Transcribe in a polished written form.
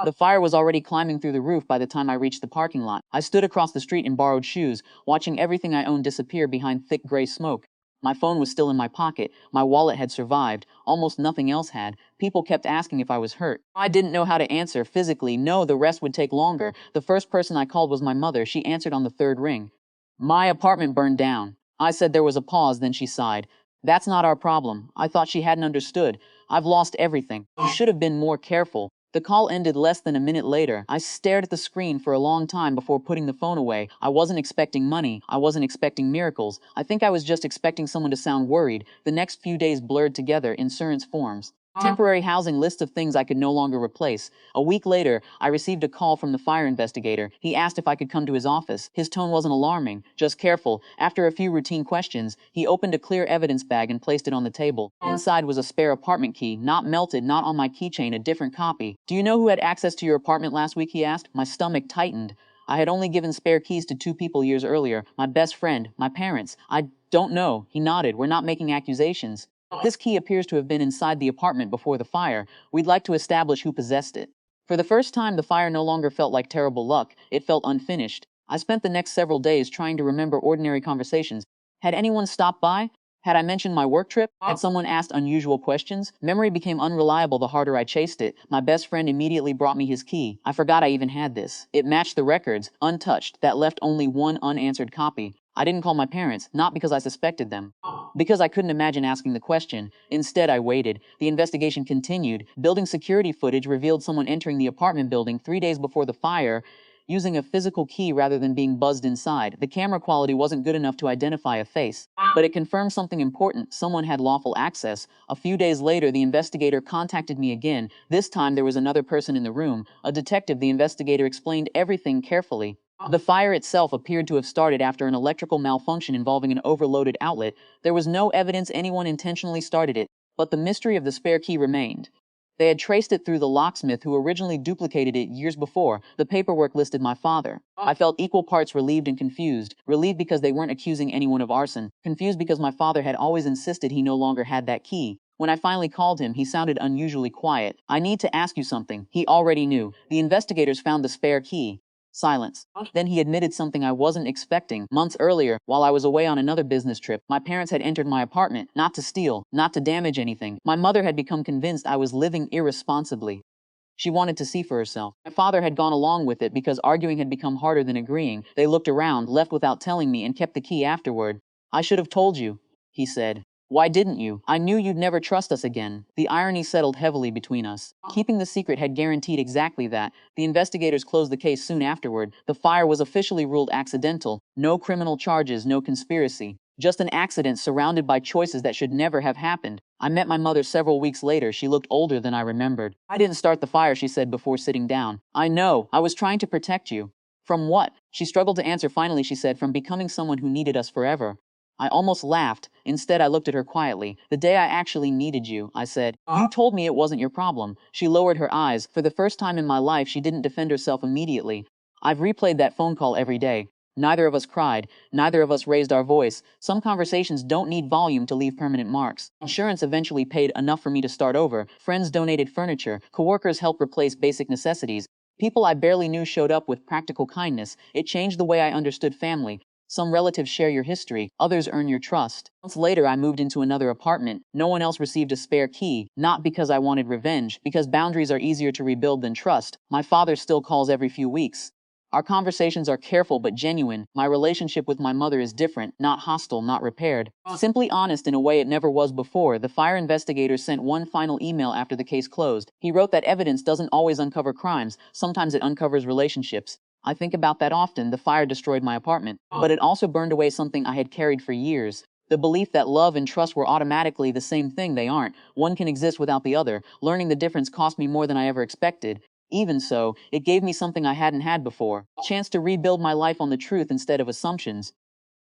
The fire was already climbing through the roof by the time I reached the parking lot. I stood across the street in borrowed shoes, watching everything I owned disappear behind thick gray smoke. My phone was still in my pocket. My wallet had survived. Almost nothing else had. People kept asking if I was hurt. I didn't know how to answer. Physically, no, the rest would take longer. The first person I called was my mother. She answered on the third ring. My apartment burned down. I said. There was a pause, then she sighed. That's not our problem. I thought she hadn't understood. I've lost everything. You should have been more careful. The call ended less than a minute later. I stared at the screen for a long time before putting the phone away. I wasn't expecting money. I wasn't expecting miracles. I think I was just expecting someone to sound worried. The next few days blurred together, insurance forms, temporary housing, list of things I could no longer replace. A week later, I received a call from the fire investigator. He asked if I could come to his office. His tone wasn't alarming, just careful. After a few routine questions, he opened a clear evidence bag and placed it on the table. Inside was a spare apartment key, not melted, not on my keychain, a different copy. Do you know who had access to your apartment last week? He asked. My stomach tightened. I had only given spare keys to 2 people years earlier. My best friend, my parents. I don't know. He nodded. We're not making accusations. This key appears to have been inside the apartment before the fire. We'd like to establish who possessed it. For the first time, the fire no longer felt like terrible luck. It felt unfinished. I spent the next several days trying to remember ordinary conversations. Had anyone stopped by? Had I mentioned my work trip? Had someone asked unusual questions? Memory became unreliable the harder I chased it. My best friend immediately brought me his key. I forgot I even had this. It matched the records, untouched, that left only one unanswered copy. I didn't call my parents, not because I suspected them, because I couldn't imagine asking the question. Instead, I waited. The investigation continued. Building security footage revealed someone entering the apartment building 3 days before the fire, using a physical key rather than being buzzed inside. The camera quality wasn't good enough to identify a face, but it confirmed something important. Someone had lawful access. A few days later, the investigator contacted me again. This time, there was another person in the room. A detective. The investigator explained everything carefully. The fire itself appeared to have started after an electrical malfunction involving an overloaded outlet. There was no evidence anyone intentionally started it, but the mystery of the spare key remained. They had traced it through the locksmith who originally duplicated it years before. The paperwork listed my father. I felt equal parts relieved and confused. Relieved because they weren't accusing anyone of arson. Confused because my father had always insisted he no longer had that key. When I finally called him, he sounded unusually quiet. I need to ask you something. He already knew. The investigators found the spare key. Silence. Then he admitted something I wasn't expecting. Months earlier, while I was away on another business trip, my parents had entered my apartment, not to steal, not to damage anything. My mother had become convinced I was living irresponsibly. She wanted to see for herself. My father had gone along with it because arguing had become harder than agreeing. They looked around, left without telling me, and kept the key afterward. I should have told you, he said. Why didn't you? I knew you'd never trust us again. The irony settled heavily between us. Keeping the secret had guaranteed exactly that. The investigators closed the case soon afterward. The fire was officially ruled accidental. No criminal charges, no conspiracy. Just an accident surrounded by choices that should never have happened. I met my mother several weeks later. She looked older than I remembered. I didn't start the fire, she said before sitting down. I know. I was trying to protect you. From what? She struggled to answer. Finally, she said, from becoming someone who needed us forever. I almost laughed. Instead, I looked at her quietly. The day I actually needed you, I said. You told me it wasn't your problem. She lowered her eyes. For the first time in my life, she didn't defend herself immediately. I've replayed that phone call every day. Neither of us cried. Neither of us raised our voice. Some conversations don't need volume to leave permanent marks. Insurance eventually paid enough for me to start over. Friends donated furniture. Coworkers helped replace basic necessities. People I barely knew showed up with practical kindness. It changed the way I understood family. Some relatives share your history, others earn your trust. Months later, I moved into another apartment. No one else received a spare key, not because I wanted revenge, because boundaries are easier to rebuild than trust. My father still calls every few weeks. Our conversations are careful but genuine. My relationship with my mother is different, not hostile, not repaired. Simply honest in a way it never was before. The fire investigator sent one final email after the case closed. He wrote that evidence doesn't always uncover crimes. Sometimes it uncovers relationships. I think about that often. The fire destroyed my apartment, but it also burned away something I had carried for years. The belief that love and trust were automatically the same thing. They aren't. One can exist without the other. Learning the difference cost me more than I ever expected. Even so, it gave me something I hadn't had before. A chance to rebuild my life on the truth instead of assumptions.